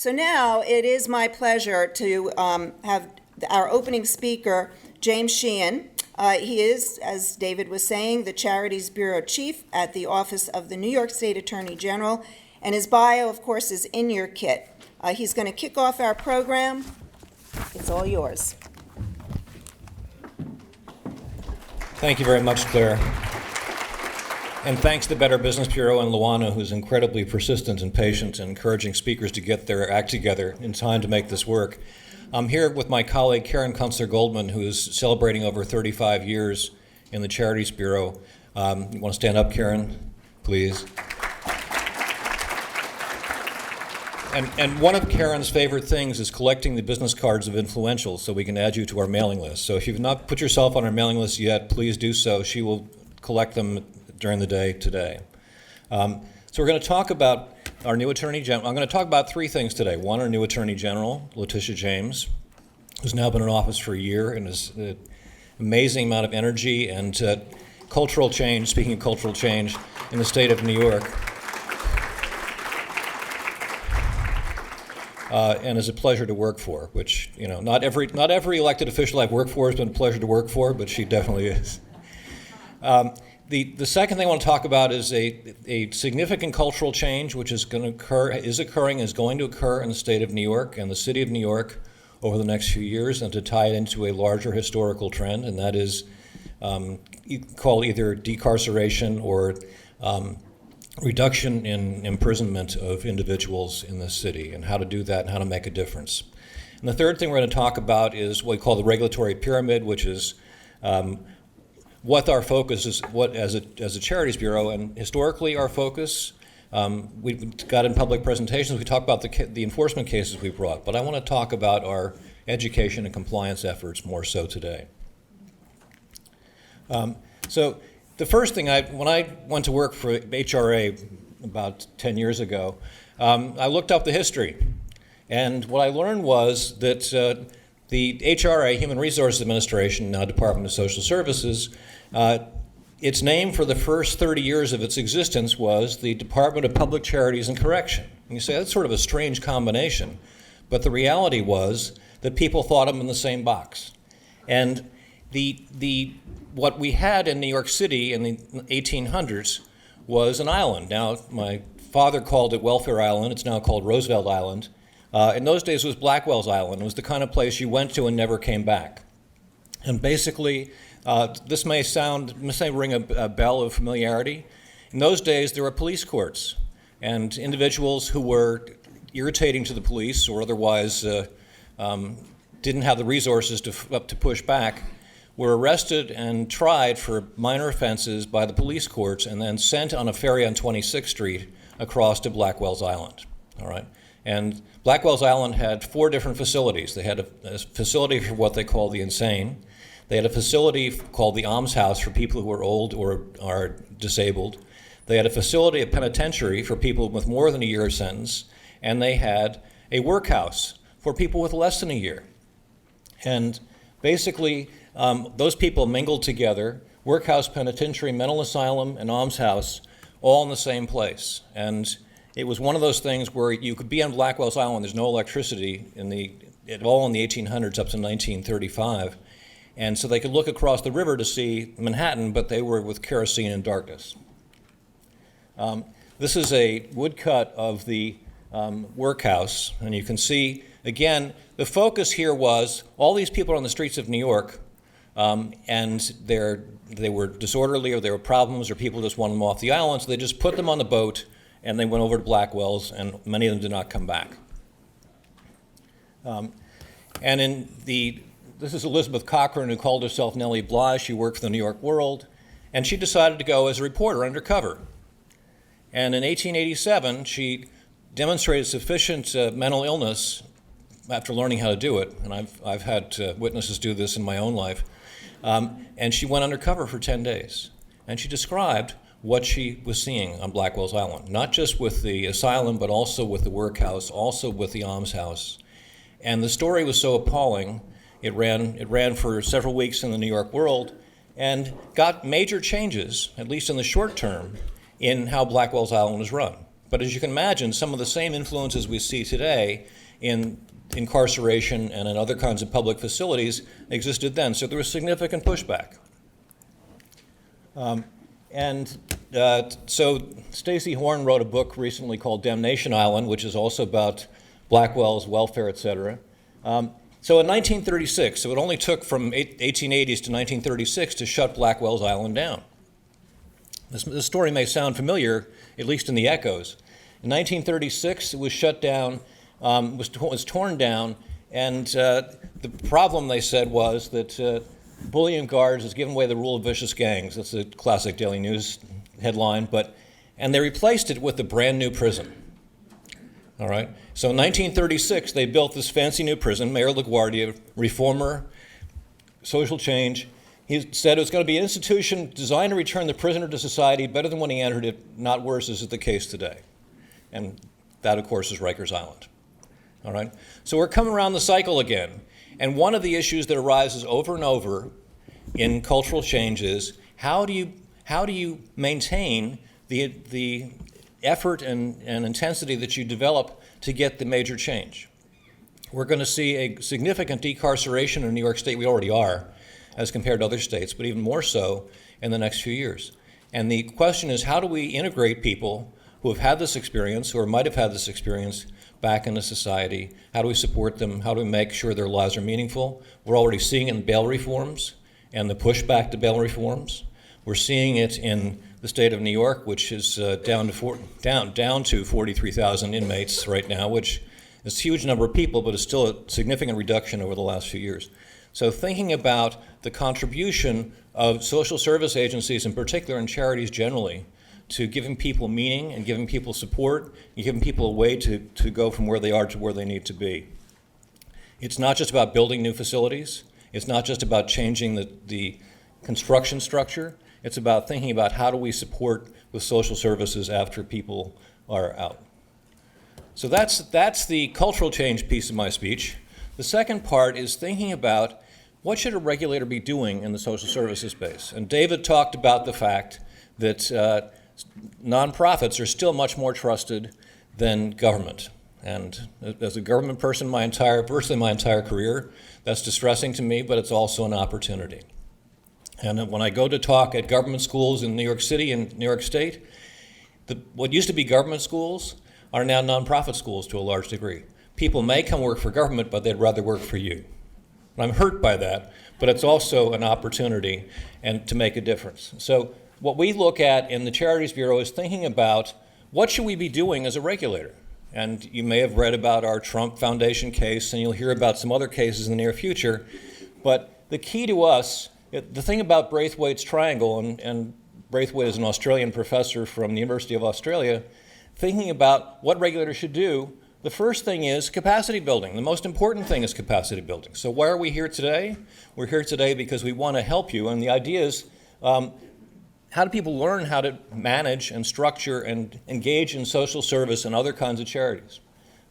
So now it is my pleasure to have our opening speaker, James Sheehan. He is, as David was saying, the Charities Bureau Chief at the Office of the New York State Attorney General, and his bio, of course, is in your kit. He's going to kick off our program. It's all yours. Thank you very much, Claire. And thanks to Better Business Bureau and Luana, who's incredibly persistent and patient and encouraging speakers to get their act together in time to make this work. I'm here with my colleague Karen Kunstler-Goldman, who is celebrating over 35 years in the Charities Bureau. You want to stand up, Karen, please? And one of Karen's favorite things is collecting the business cards of influentials so we can add you to our mailing list. So if you've not put yourself on our mailing list yet, please do so. She will collect them during the day today. So we're going to talk about our new Attorney General. I'm going to talk about three things today. One, our new Attorney General, Letitia James, who's now been in office for a year and has an amazing amount of energy and cultural change, speaking of cultural change, in the state of New York. And is a pleasure to work for, which, you know, not every elected official I've worked for has been a pleasure to work for, but she definitely is. The second thing I want to talk about is a significant cultural change which is going to occur, is going to occur in the state of New York and the city of New York over the next few years, and to tie it into a larger historical trend, and that is called either decarceration or reduction in imprisonment of individuals in the city, and how to do that and how to make a difference. And the third thing we're going to talk about is what we call the regulatory pyramid, which is what our focus is, what as a Charities Bureau, and historically our focus, we got in public presentations, we talk about the enforcement cases we brought, but I want to talk about our education and compliance efforts more so today. So the first thing, when I went to work for HRA about 10 years ago, I looked up the history, and what I learned was that the HRA, Human Resources Administration, now Department of Social Services, its name for the first 30 years of its existence was the Department of Public Charities and Correction. And you say, that's sort of a strange combination, but the reality was that people thought of them in the same box. And what we had in New York City in the 1800s was an island. Now, my father called it Welfare Island. It's now called Roosevelt Island. In those days, it was Blackwell's Island. It was the kind of place you went to and never came back. And basically, this may ring a bell of familiarity. In those days, there were police courts, and individuals who were irritating to the police or otherwise didn't have the resources to push back were arrested and tried for minor offenses by the police courts and then sent on a ferry on 26th Street across to Blackwell's Island. All right. And Blackwell's Island had 4 different facilities. They had a facility for what they call the insane. They had a facility called the almshouse for people who are old or are disabled. They had a facility, a penitentiary, for people with more than a year sentence. And they had a workhouse for people with less than a year. And basically, those people mingled together, workhouse, penitentiary, mental asylum, and almshouse, all in the same place. And it was one of those things where you could be on Blackwell's Island, there's no electricity at all in the 1800s up to 1935. And so they could look across the river to see Manhattan, but they were with kerosene and darkness. This is a woodcut of the workhouse, and you can see, again, the focus here was all these people on the streets of New York, and they were disorderly, or there were problems, or people just wanted them off the island, so they just put them on the boat, and they went over to Blackwell's, and many of them did not come back. This is Elizabeth Cochran, who called herself Nellie Bly. She worked for the New York World, and she decided to go as a reporter undercover. And in 1887, she demonstrated sufficient mental illness after learning how to do it, and I've had witnesses do this in my own life, and she went undercover for 10 days. And she described what she was seeing on Blackwell's Island, not just with the asylum, but also with the workhouse, also with the almshouse. And the story was so appalling, it ran for several weeks in the New York World, and got major changes, at least in the short term, in how Blackwell's Island was run. But as you can imagine, some of the same influences we see today in incarceration and in other kinds of public facilities existed then. So there was significant pushback. So Stacey Horn wrote a book recently called Damnation Island, which is also about Blackwell's welfare, et cetera. So in 1936, so it only took from 1880s to 1936 to shut Blackwell's Island down. This story may sound familiar, at least in the echoes. In 1936, it was shut down, was torn down, and the problem, they said, was that bullying guards has given away the rule of vicious gangs. That's a classic Daily News headline, and they replaced it with a brand new prison. All right. So in 1936, they built this fancy new prison. Mayor LaGuardia, reformer, social change. He said it was going to be an institution designed to return the prisoner to society better than when he entered it, not worse, as is the case today. And that, of course, is Rikers Island. All right. So we're coming around the cycle again. And one of the issues that arises over and over in cultural change is how do you maintain the effort and intensity that you develop to get the major change? We're going to see a significant decarceration in New York State. We already are, as compared to other states, but even more so in the next few years. And the question is, how do we integrate people who have had this experience, or might have had this experience, back into society? How do we support them? How do we make sure their lives are meaningful? We're already seeing it in bail reforms and the pushback to bail reforms. We're seeing it in the state of New York, which is down to 43,000 inmates right now, which is a huge number of people, but is still a significant reduction over the last few years. So thinking about the contribution of social service agencies in particular, and charities generally, to giving people meaning and giving people support and giving people a way to go from where they are to where they need to be. It's not just about building new facilities. It's not just about changing the construction structure. It's about thinking about how do we support with social services after people are out. So that's the cultural change piece of my speech. The second part is thinking about what should a regulator be doing in the social services space. And David talked about the fact that nonprofits are still much more trusted than government. And as a government person virtually my entire career, that's distressing to me, but it's also an opportunity. And when I go to talk at government schools in New York City and New York State, what used to be government schools are now nonprofit schools to a large degree. People may come work for government, but they'd rather work for you. And I'm hurt by that, but it's also an opportunity and to make a difference. So what we look at in the Charities Bureau is thinking about what should we be doing as a regulator. And you may have read about our Trump Foundation case, and you'll hear about some other cases in the near future. But the key to us, the thing about Braithwaite's triangle, and Braithwaite is an Australian professor from the University of Australia, thinking about what regulators should do, the first thing is capacity building. The most important thing is capacity building. So why are we here today? We're here today because we want to help you. And the idea is, how do people learn how to manage and structure and engage in social service and other kinds of charities?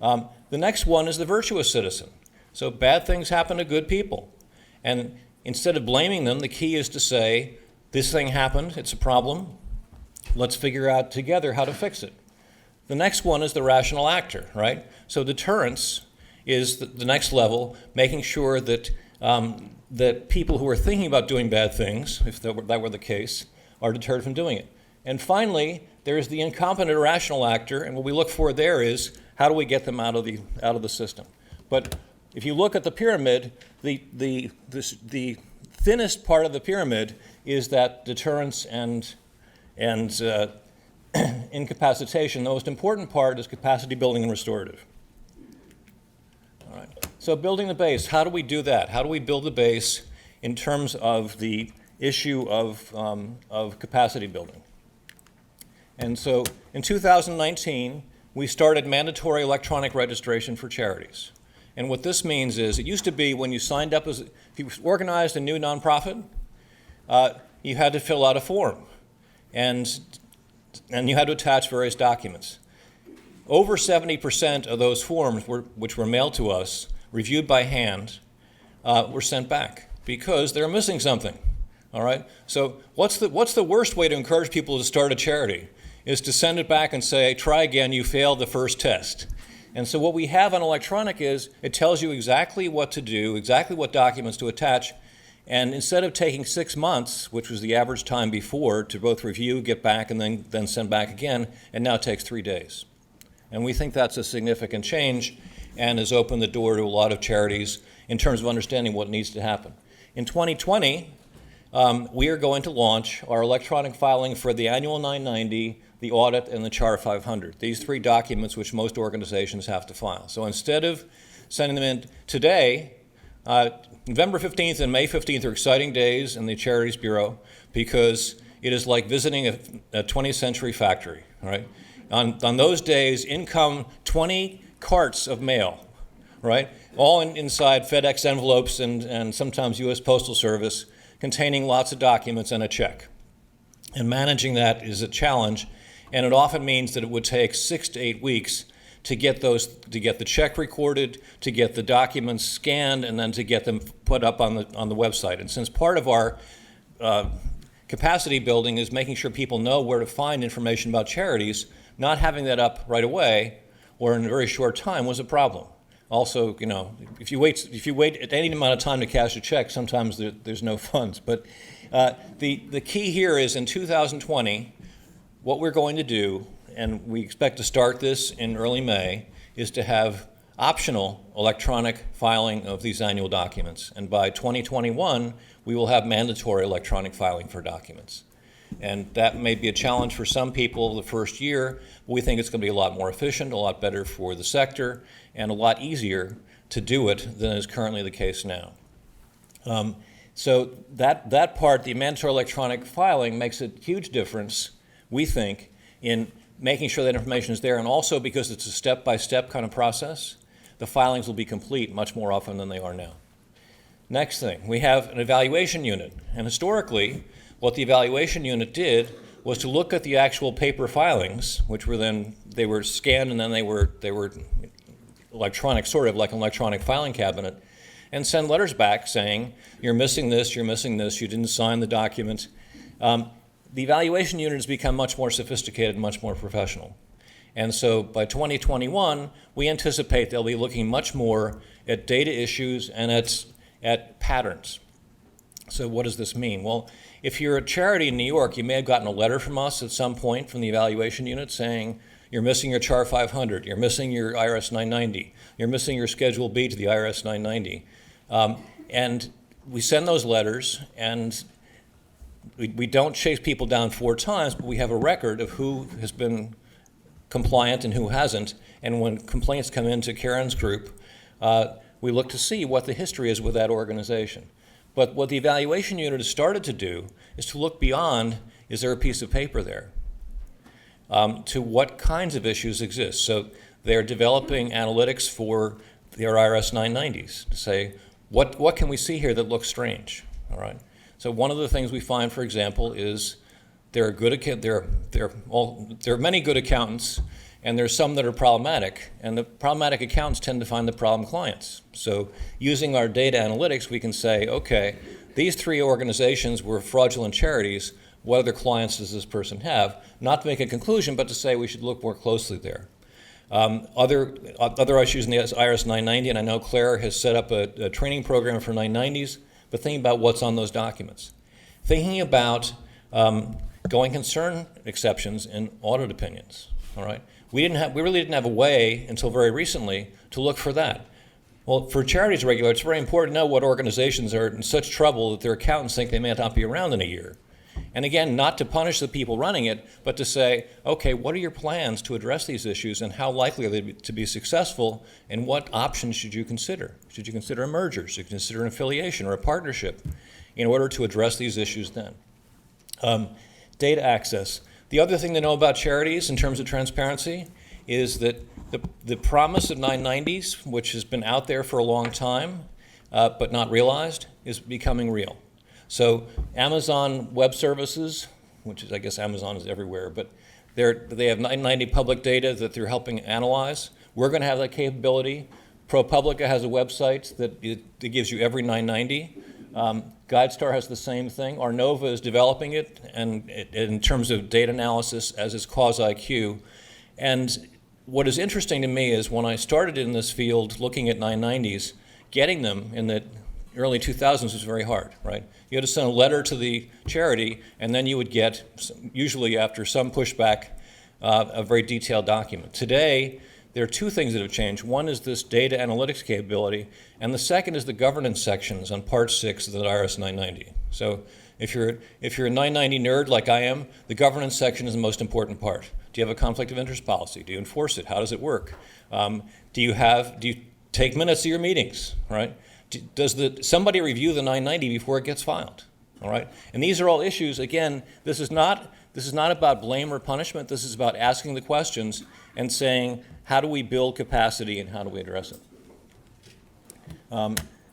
The next one is the virtuous citizen. So bad things happen to good people. And instead of blaming them, the key is to say, this thing happened, it's a problem, let's figure out together how to fix it. The next one is the rational actor, right? So deterrence is the next level, making sure that that people who are thinking about doing bad things, if that were the case, are deterred from doing it. And finally, there's the incompetent irrational actor, and what we look for there is how do we get them out of the system. But if you look at the pyramid, the thinnest part of the pyramid is that deterrence and incapacitation. The most important part is capacity building and restorative. All right. So building the base, how do we do that? How do we build the base in terms of the issue of capacity building? And so in 2019, we started mandatory electronic registration for charities. And what this means is, it used to be when you signed up if you organized a new nonprofit, you had to fill out a form. And you had to attach various documents. Over 70% of those forms, which were mailed to us, reviewed by hand, were sent back because they were missing something. All right. So what's the worst way to encourage people to start a charity? is to send it back and say, try again, you failed the first test. And so what we have on electronic is it tells you exactly what to do, exactly what documents to attach, and instead of taking 6 months, which was the average time before, to both review, get back, and then send back again, it now takes 3 days. And we think that's a significant change and has opened the door to a lot of charities in terms of understanding what needs to happen. In 2020, we are going to launch our electronic filing for the annual 990, the audit, and the Char 500. These 3 documents which most organizations have to file. So instead of sending them in today, November 15th and May 15th are exciting days in the Charities Bureau because it is like visiting a 20th century factory, right? On those days, in come 20 carts of mail, right? All inside FedEx envelopes and sometimes U.S. Postal Service, containing lots of documents and a check. And managing that is a challenge, and it often means that it would take 6 to 8 weeks to get the check recorded, to get the documents scanned, and then to get them put up on the website. And since part of our capacity building is making sure people know where to find information about charities, not having that up right away or in a very short time was a problem. Also, if you wait at any amount of time to cash a check, sometimes there's no funds. But the key here is in 2020, what we're going to do, and we expect to start this in early May, is to have optional electronic filing of these annual documents. And by 2021, we will have mandatory electronic filing for documents. And that may be a challenge for some people the first year, but we think it's going to be a lot more efficient, a lot better for the sector, and a lot easier to do it than is currently the case now. So that part, the mandatory electronic filing, makes a huge difference, we think, in making sure that information is there, and also because it's a step-by-step kind of process, the filings will be complete much more often than they are now. Next thing, we have an evaluation unit, and historically, what the evaluation unit did was to look at the actual paper filings, which were then, they were scanned and then they were electronic, sort of like an electronic filing cabinet, and send letters back saying, you're missing this, you didn't sign the document. The evaluation unit has become much more sophisticated, much more professional. And so by 2021, we anticipate they'll be looking much more at data issues and at patterns. So what does this mean? Well, if you're a charity in New York, you may have gotten a letter from us at some point from the evaluation unit saying, you're missing your Char 500, you're missing your IRS 990, you're missing your Schedule B to the IRS 990. And we send those letters, and we don't chase people down 4 times, but we have a record of who has been compliant and who hasn't. And when complaints come into Karen's group, we look to see what the history is with that organization. But what the evaluation unit has started to do is to look beyond, is there a piece of paper there, to what kinds of issues exist. So they're developing analytics for their IRS 990s to say, what can we see here that looks strange, all right? So one of the things we find, for example, is there are many good accountants, and there's some that are problematic, and the problematic accountants tend to find the problem clients. So using our data analytics, we can say, okay, these 3 organizations were fraudulent charities. What other clients does this person have? Not to make a conclusion, but to say we should look more closely there. Other issues in the IRS 990, and I know Claire has set up a training program for 990s, but thinking about what's on those documents. Thinking about going concern exceptions in audit opinions, all right? We really didn't have a way until very recently to look for that. Well, for charities regulators, it's very important to know what organizations are in such trouble that their accountants think they may not be around in a year. And again, not to punish the people running it, but to say, okay, what are your plans to address these issues and how likely are they to be successful, and what options should you consider? Should you consider a merger? Should you consider an affiliation or a partnership in order to address these issues then? Data access. The other thing to know about charities in terms of transparency is that the promise of 990s, which has been out there for a long time but not realized, is becoming real. So Amazon Web Services, which is, I guess Amazon is everywhere, but they have 990 public data that they're helping analyze. We're going to have that capability. ProPublica has a website that gives you every 990. GuideStar has the same thing. Arnova is developing it, and in terms of data analysis, as is CausIQ. And what is interesting to me is when I started in this field looking at 990s, getting them in the early 2000s was very hard, right? You had to send a letter to the charity, and then you would get, usually after some pushback, a very detailed document. Today, there are two things that have changed. One is this data analytics capability, and the second is the governance sections on Part 6 of the IRS 990. So if you're a 990 nerd like I am, the governance section is the most important part. Do you have a conflict of interest policy? Do you enforce it? How does it work? Do you take minutes of your meetings, right? Does somebody review the 990 before it gets filed, all right? And these are all issues. Again, this is not about blame or punishment. This is about asking the questions and saying, how do we build capacity and how do we address it?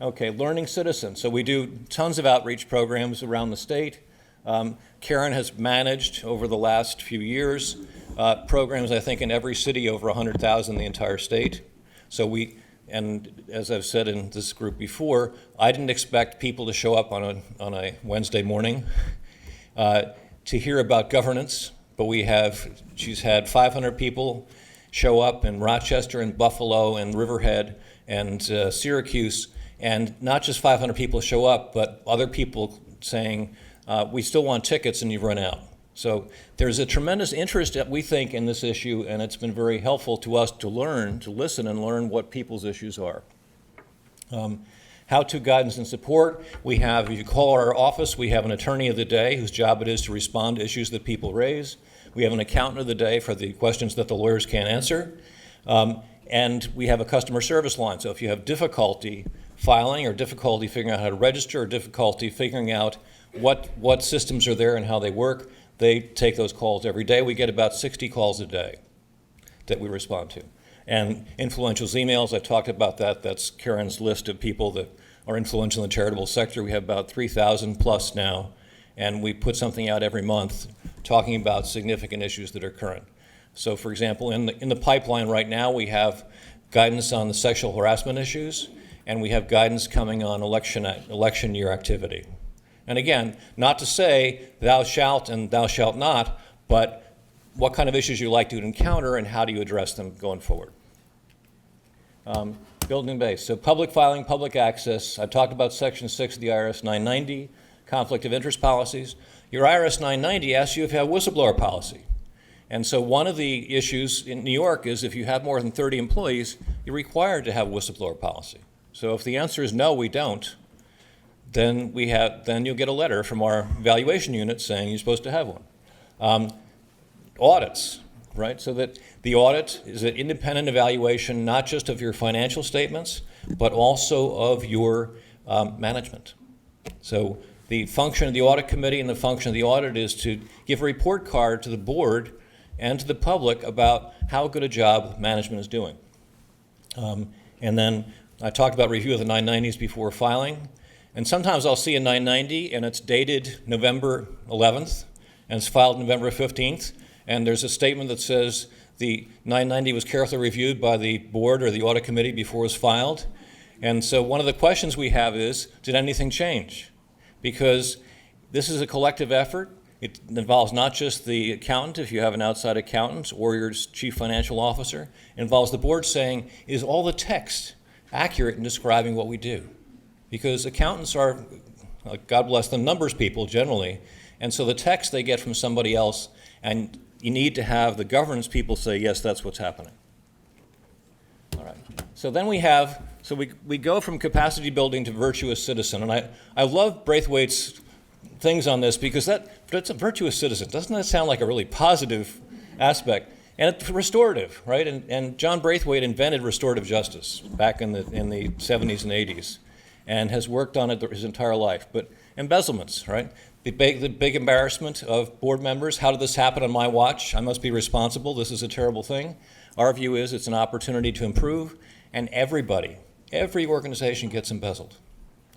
Okay, learning citizens. So we do tons of outreach programs around the state. Karen has managed over the last few years programs, I think, in every city over 100,000 in the entire state. And as I've said in this group before, I didn't expect people to show up on a Wednesday morning to hear about governance, but she's had 500 people show up in Rochester and Buffalo and Riverhead and Syracuse, and not just 500 people show up, but other people saying, we still want tickets and you've run out. So there's a tremendous interest that we think in this issue, and it's been very helpful to us to listen and learn what people's issues are. How-to guidance and support. If you call our office, we have an attorney of the day whose job it is to respond to issues that people raise. We have an accountant of the day for the questions that the lawyers can't answer. And we have a customer service line. So if you have difficulty filing or difficulty figuring out how to register or difficulty figuring out what systems are there and how they work, they take those calls every day. We get about 60 calls a day that we respond to. And influential emails, I talked about that. That's Karen's list of people that are influential in the charitable sector. We have about 3,000 plus now, and we put something out every month talking about significant issues that are current. So for example, in the pipeline right now, we have guidance on the sexual harassment issues, and we have guidance coming on election year activity. And again, not to say thou shalt and thou shalt not, but what kind of issues you like to encounter and how do you address them going forward. Building base. So public filing, public access. I talked about Section 6 of the IRS 990, conflict of interest policies. Your IRS 990 asks you if you have a whistleblower policy. And so one of the issues in New York is if you have more than 30 employees, you're required to have a whistleblower policy. So if the answer is no, we don't, then you'll get a letter from our evaluation unit saying you're supposed to have one. Audits, right? So that the audit is an independent evaluation, not just of your financial statements, but also of your management. So the function of the audit committee and the function of the audit is to give a report card to the board and to the public about how good a job management is doing. And then I talked about review of the 990s before filing. And sometimes I'll see a 990 and it's dated November 11th and it's filed November 15th. And there's a statement that says the 990 was carefully reviewed by the board or the audit committee before it was filed. And so one of the questions we have is, did anything change? Because this is a collective effort. It involves not just the accountant, if you have an outside accountant, or your chief financial officer. It involves the board saying, is all the text accurate in describing what we do? Because accountants are, God bless them, numbers people generally. And so the text they get from somebody else, and you need to have the governance people say, yes, that's what's happening. All right. So then we go from capacity building to virtuous citizen. And I love Braithwaite's things on this because that's a virtuous citizen. Doesn't that sound like a really positive aspect? And it's restorative, right? And John Braithwaite invented restorative justice back in the 70s and 80s and has worked on it his entire life. But embezzlements, right? The big embarrassment of board members. How did this happen on my watch? I must be responsible. This is a terrible thing. Our view is it's an opportunity to improve, and every organization gets embezzled,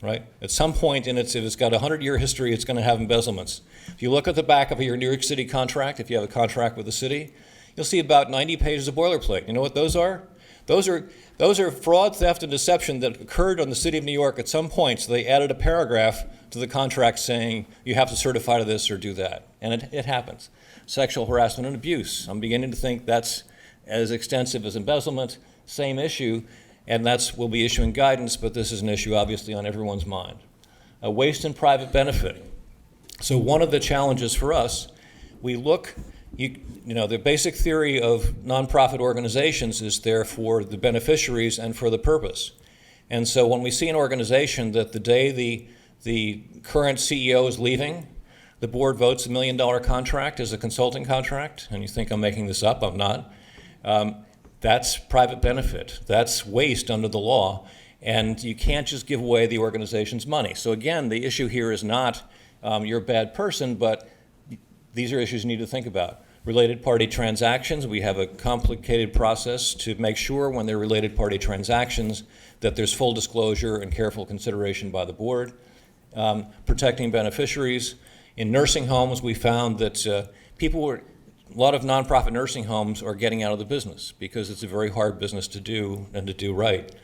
right? At some point if it's got a 100-year history, it's going to have embezzlements. If you look at the back of your New York City contract, if you have a contract with the city, you'll see about 90 pages of boilerplate. You know what those are? Those are fraud, theft, and deception that occurred on the City of New York at some point, so they added a paragraph to the contract saying you have to certify to this or do that, and it happens. Sexual harassment and abuse. I'm beginning to think that's as extensive as embezzlement, same issue, and we'll be issuing guidance, but this is an issue obviously on everyone's mind. Waste and private benefit. So one of the challenges for us, we look, the basic theory of nonprofit organizations is there for the beneficiaries and for the purpose. And so when we see an organization that the day the current CEO is leaving, the board votes $1 million contract as a consulting contract, and you think I'm making this up, I'm not. That's private benefit. That's waste under the law, and you can't just give away the organization's money. So again, the issue here is not you're a bad person, but these are issues you need to think about. Related party transactions, we have a complicated process to make sure when they're related party transactions that there's full disclosure and careful consideration by the board. Protecting beneficiaries. In nursing homes, we found that a lot of nonprofit nursing homes are getting out of the business because it's a very hard business to do and to do right.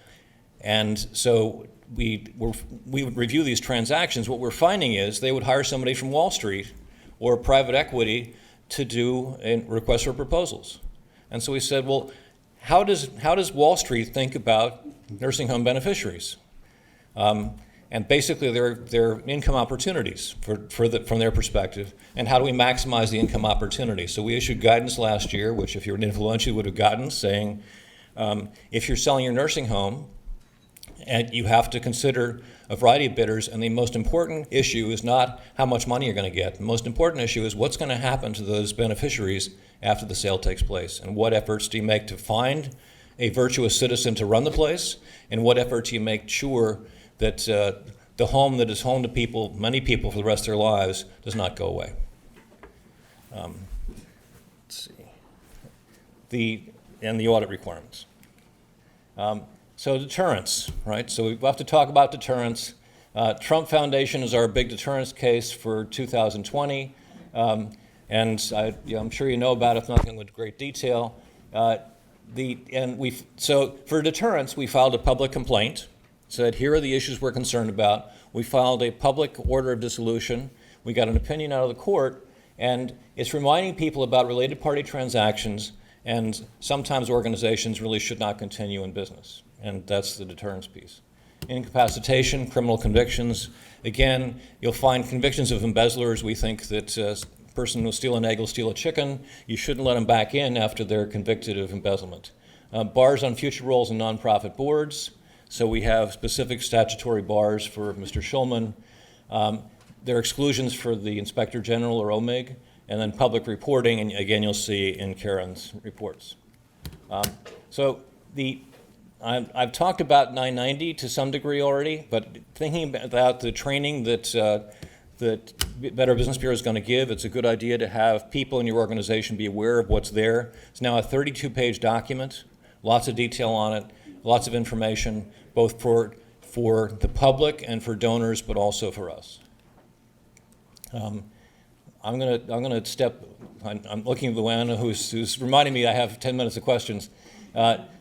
And so we would review these transactions. What we're finding is they would hire somebody from Wall Street or private equity to do a request for proposals. And so we said, well, how does Wall Street think about nursing home beneficiaries? And basically their income opportunities from their perspective, and how do we maximize the income opportunity? So we issued guidance last year, which if you're an influencer, you would have gotten, saying if you're selling your nursing home, and you have to consider a variety of bidders, and the most important issue is not how much money you're going to get. The most important issue is what's going to happen to those beneficiaries after the sale takes place, and what efforts do you make to find a virtuous citizen to run the place, and what efforts do you make sure that the home that is home to people, many people for the rest of their lives, does not go away. Let's see. The audit requirements. So deterrence, right? So we have to talk about deterrence. Trump Foundation is our big deterrence case for 2020. And I'm sure you know about it, if not in great detail. So for deterrence, we filed a public complaint, said here are the issues we're concerned about. We filed a public order of dissolution. We got an opinion out of the court, and it's reminding people about related party transactions, and sometimes organizations really should not continue in business. And that's the deterrence piece. Incapacitation, criminal convictions. Again, you'll find convictions of embezzlers. We think that a person who will steal an egg will steal a chicken. You shouldn't let them back in after they're convicted of embezzlement. Bars on future roles in nonprofit boards. So we have specific statutory bars for Mr. Schulman. There are exclusions for the Inspector General or OMIG, and then public reporting, and again, you'll see in Karen's reports. I've talked about 990 to some degree already, but thinking about the training that Better Business Bureau is going to give, it's a good idea to have people in your organization be aware of what's there. It's now a 32-page document, lots of detail on it, lots of information, both for the public and for donors, but also for us. I'm looking at Luana, who's reminding me I have 10 minutes of questions.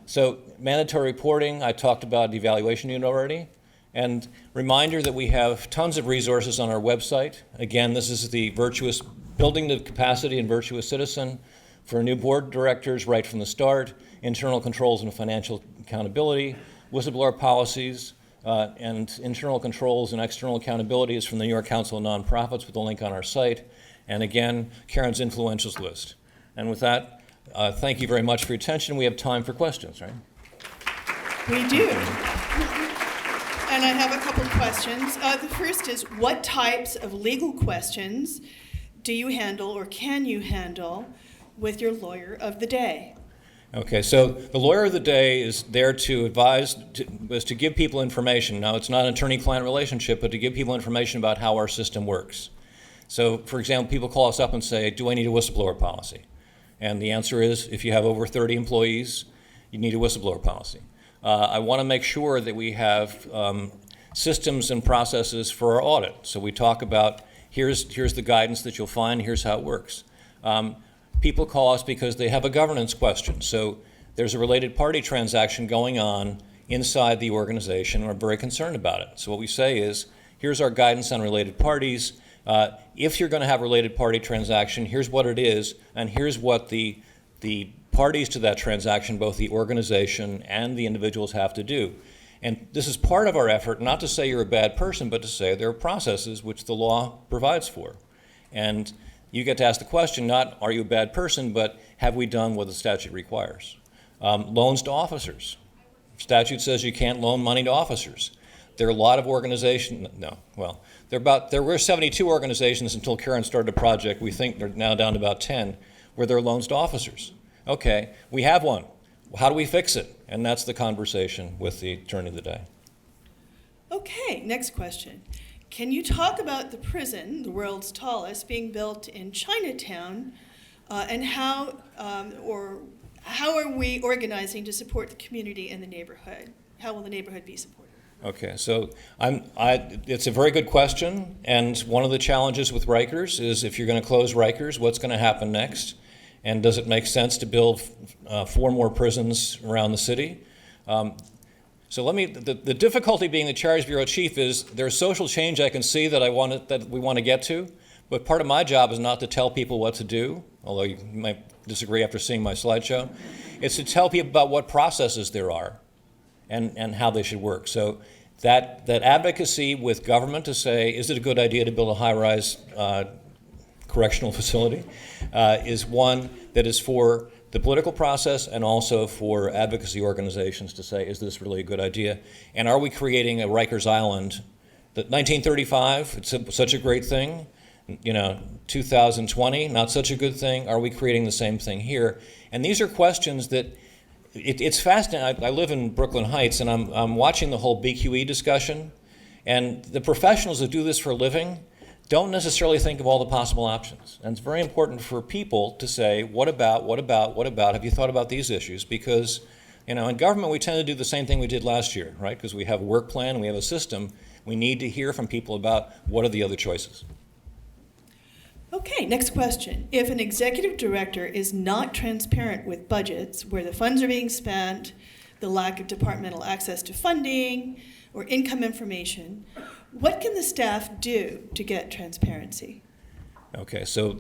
So mandatory reporting, I talked about the evaluation unit already. And reminder that we have tons of resources on our website. Again, this is the building the capacity and virtuous citizen for new board directors right from the start, internal controls and financial accountability, whistleblower policies, and internal controls and external accountability is from the New York Council of Nonprofits with a link on our site. And again, Karen's influentials list. And with that, thank you very much for your attention. We have time for questions, right? We do. And I have a couple of questions. The first is, what types of legal questions do you handle or can you handle with your lawyer of the day? Okay, so the lawyer of the day is there to advise, to give people information. Now, it's not an attorney-client relationship, but to give people information about how our system works. So, for example, people call us up and say, do I need a whistleblower policy? And the answer is, if you have over 30 employees, you need a whistleblower policy. I want to make sure that we have systems and processes for our audit. So we talk about, here's the guidance that you'll find, here's how it works. People call us because they have a governance question. So there's a related party transaction going on inside the organization, and we're very concerned about it. So what we say is, here's our guidance on related parties. If you're going to have a related party transaction, here's what it is, and here's what the parties to that transaction, both the organization and the individuals, have to do. And this is part of our effort, not to say you're a bad person, but to say there are processes which the law provides for. And you get to ask the question, not are you a bad person, but have we done what the statute requires? Loans to officers. Statute says you can't loan money to officers. There are a lot of organizations, there were 72 organizations until Karen started a project. We think they're now down to about 10, where there are loans to officers. Okay, we have one. How do we fix it? And that's the conversation with the attorney of the day. Okay, next question. Can you talk about the prison, the world's tallest, being built in Chinatown, and how are we organizing to support the community and the neighborhood? How will the neighborhood be supported? Okay, so it's a very good question, and one of the challenges with Rikers is if you're going to close Rikers, what's going to happen next? And does it make sense to build 4 more prisons around the city? The difficulty being the Charities Bureau chief is there's social change I can see that we want to get to, but part of my job is not to tell people what to do, although you might disagree after seeing my slideshow. It's to tell people about what processes there are and how they should work. So that advocacy with government to say, is it a good idea to build a high-rise correctional facility, is one that is for the political process and also for advocacy organizations to say, is this really a good idea? And are we creating a Rikers Island? That 1935, it's such a great thing. 2020, not such a good thing. Are we creating the same thing here? And these are questions that it's fascinating. I live in Brooklyn Heights, and I'm watching the whole BQE discussion, and the professionals that do this for a living don't necessarily think of all the possible options. And it's very important for people to say, what about, have you thought about these issues? Because, in government we tend to do the same thing we did last year, right? Because we have a work plan, we have a system. We need to hear from people about what are the other choices. Okay, next question. If an executive director is not transparent with budgets, where the funds are being spent, the lack of departmental access to funding or income information, what can the staff do to get transparency? Okay, so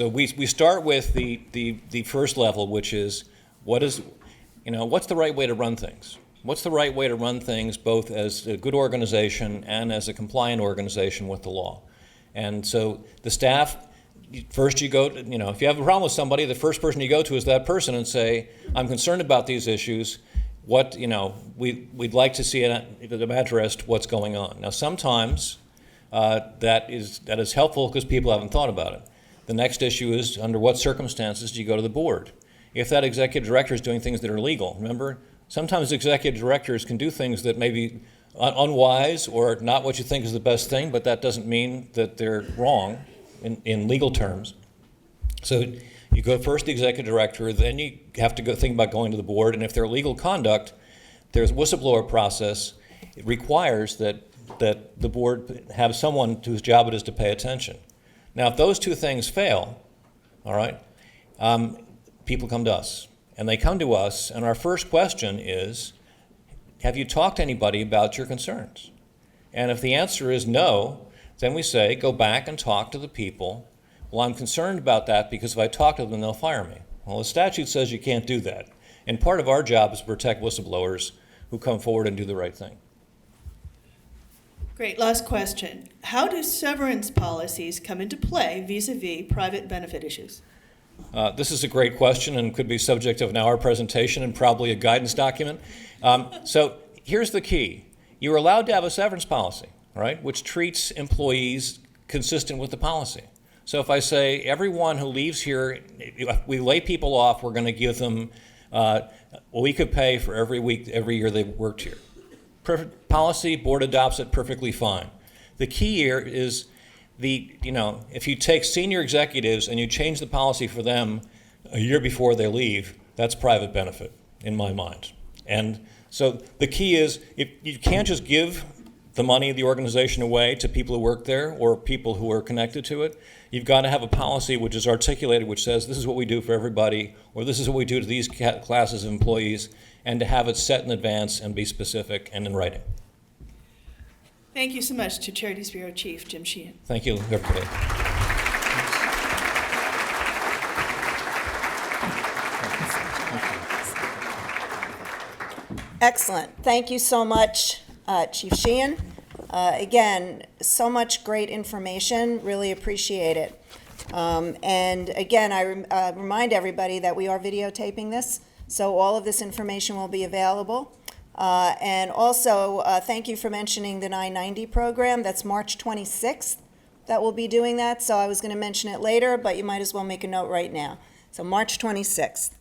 we start with the first level, which is what's the right way to run things? What's the right way to run things both as a good organization and as a compliant organization with the law? And so the staff, first you go to, if you have a problem with somebody, the first person you go to is that person and say, I'm concerned about these issues. We'd like to see it addressed, what's going on. Now sometimes that is helpful because people haven't thought about it. The next issue is under what circumstances do you go to the board? If that executive director is doing things that are illegal, remember, sometimes executive directors can do things that may be unwise or not what you think is the best thing, but that doesn't mean that they're wrong in legal terms. So you go first to the executive director, then you have to go think about going to the board, and if they're illegal conduct, there's a whistleblower process. It requires that the board have someone whose job it is to pay attention. Now, if those two things fail, all right, people come to us. And they come to us, and our first question is, have you talked to anybody about your concerns? And if the answer is no, then we say, go back and talk to the people. Well, I'm concerned about that because if I talk to them, they'll fire me. Well, the statute says you can't do that. And part of our job is to protect whistleblowers who come forward and do the right thing. Great. Last question. How do severance policies come into play vis-a-vis private benefit issues? This is a great question and could be subject of an hour presentation and probably a guidance document. So here's the key. You're allowed to have a severance policy, right, which treats employees consistent with the policy. So if I say everyone who leaves here, if we lay people off, we're going to give them a week of pay for every week, every year they've worked here. Perfect policy, board adopts it perfectly fine. The key here is if you take senior executives and you change the policy for them a year before they leave, that's private benefit in my mind. And so the key is if you can't just give the money of the organization away to people who work there or people who are connected to it. You've got to have a policy which is articulated, which says this is what we do for everybody, or this is what we do to these classes of employees, and to have it set in advance and be specific and in writing. Thank you so much to Charities Bureau Chief Jim Sheehan. Thank you, everybody. Excellent. Thank you so much, Chief Sheehan. Again, so much great information. Really appreciate it. And again, I remind everybody that we are videotaping this, so all of this information will be available. And also, thank you for mentioning the 990 program. That's March 26th that we'll be doing that. So I was going to mention it later, but you might as well make a note right now. So March 26th.